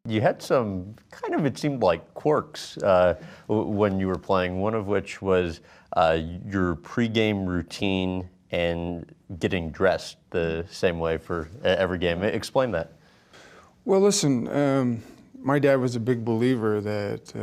you had some kind of, it seemed like quirks when you were playing, one of which was your pregame routine and getting dressed the same way for every game. Explain that. Well, listen, my dad was a big believer that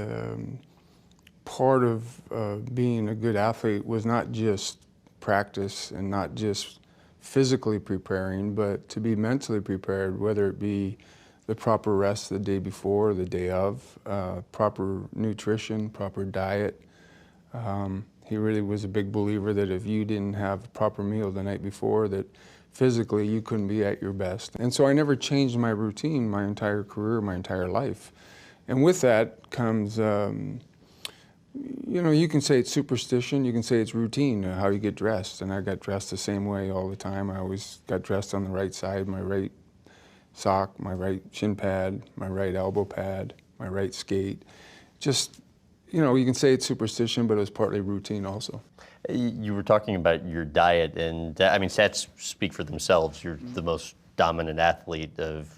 part of being a good athlete was not just practice and not just physically preparing, but to be mentally prepared, whether it be the proper rest the day before, the day of, proper nutrition, proper diet. He really was a big believer that if you didn't have a proper meal the night before, that physically you couldn't be at your best. And so I never changed my routine my entire career, my entire life. And with that comes, you know, you can say it's superstition, you can say it's routine, how you get dressed. And I got dressed the same way all the time. I always got dressed on the right side, my right sock, my right shin pad, my right elbow pad, my right skate. Just, you know, you can say it's superstition, but it was partly routine also. You were talking about your diet, and I mean, stats speak for themselves. You're the most dominant athlete of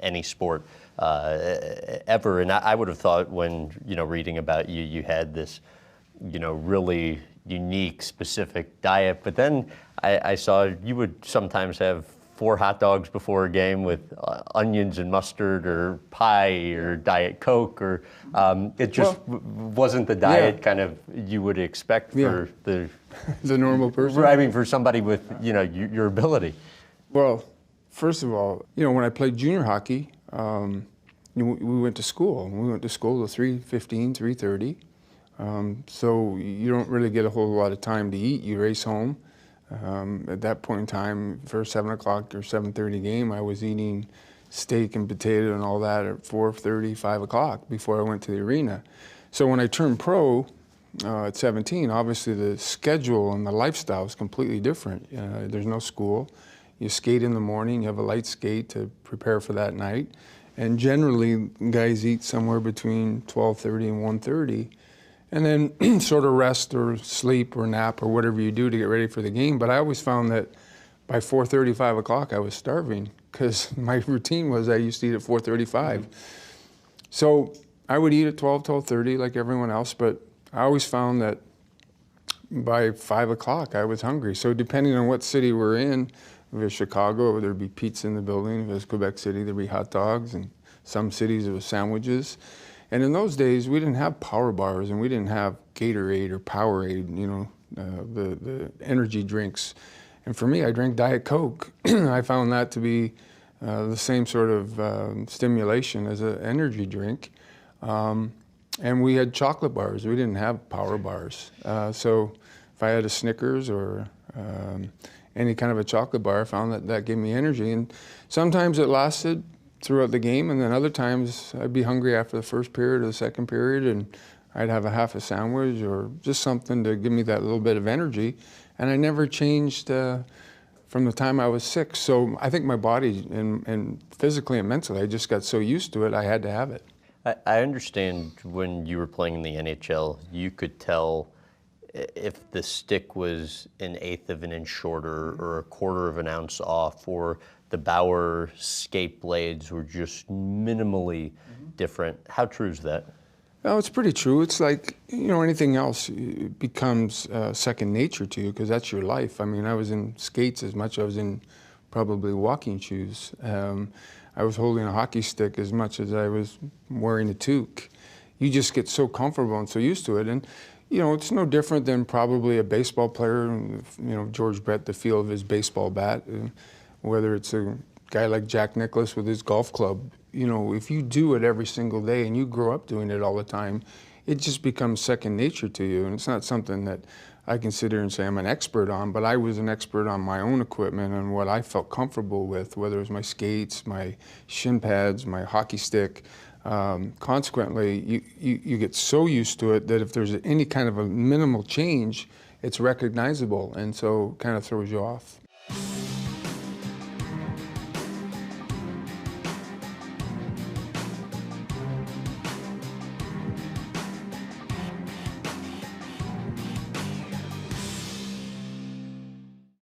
any sport ever, and I would have thought when, you know, reading about you, you had this, you know, really unique, specific diet, but then I saw you would sometimes have 4 hot dogs before a game with onions and mustard, or pie, or Diet Coke, or it just wasn't the diet kind of you would expect for the normal person. I mean, for somebody with, you know, your ability. Well, first of all, you know, when I played junior hockey, we went to school. We went to school till 3:15, 3:30. So you don't really get a whole lot of time to eat. You race home. At that point in time, for a 7 o'clock or 7:30 game, I was eating steak and potato and all that at 4:30, 5 o'clock before I went to the arena. So when I turned pro at 17, obviously the schedule and the lifestyle is completely different. There's no school. You skate in the morning, you have a light skate to prepare for that night. And generally, guys eat somewhere between 12:30 and 1:30. And then sort of rest or sleep or nap or whatever you do to get ready for the game. But I always found that by 4:30, 5 o'clock, I was starving, because my routine was I used to eat at 4:35. So I would eat at 12, 12:30 like everyone else, but I always found that by 5 o'clock I was hungry. So depending on what city we're in, if it was Chicago, there'd be pizza in the building. If it was Quebec City, there'd be hot dogs. And some cities it was sandwiches. And in those days, we didn't have power bars, and we didn't have Gatorade or Powerade, you know, the energy drinks. And for me, I drank Diet Coke. I found that to be the same sort of stimulation as an energy drink. And we had chocolate bars. We didn't have power bars. So if I had a Snickers or any kind of a chocolate bar, I found that that gave me energy. And sometimes it lasted throughout the game, and then other times I'd be hungry after the first period or the second period, and I'd have a half a sandwich or just something to give me that little bit of energy. And I never changed from the time I was 6. So I think my body, and physically and mentally, I just got so used to it, I had to have it. I understand when you were playing in the NHL, you could tell if the stick was 1/8 of an inch shorter or 1/4 of an ounce off, or the Bauer skate blades were just minimally different. How true is that? No, it's pretty true. It's like, you know, anything else, it becomes second nature to you, because that's your life. I mean, I was in skates as much as I was in probably walking shoes. I was holding a hockey stick as much as I was wearing a toque. You just get so comfortable and so used to it. And, you know, it's no different than probably a baseball player, you know, George Brett, the feel of his baseball bat. Whether it's a guy like Jack Nicklaus with his golf club, you know, if you do it every single day and you grow up doing it all the time, it just becomes second nature to you. And it's not something that I can sit here and say I'm an expert on, but I was an expert on my own equipment and what I felt comfortable with, whether it was my skates, my shin pads, my hockey stick. Consequently, you get so used to it that if there's any kind of a minimal change, it's recognizable, and so kind of throws you off.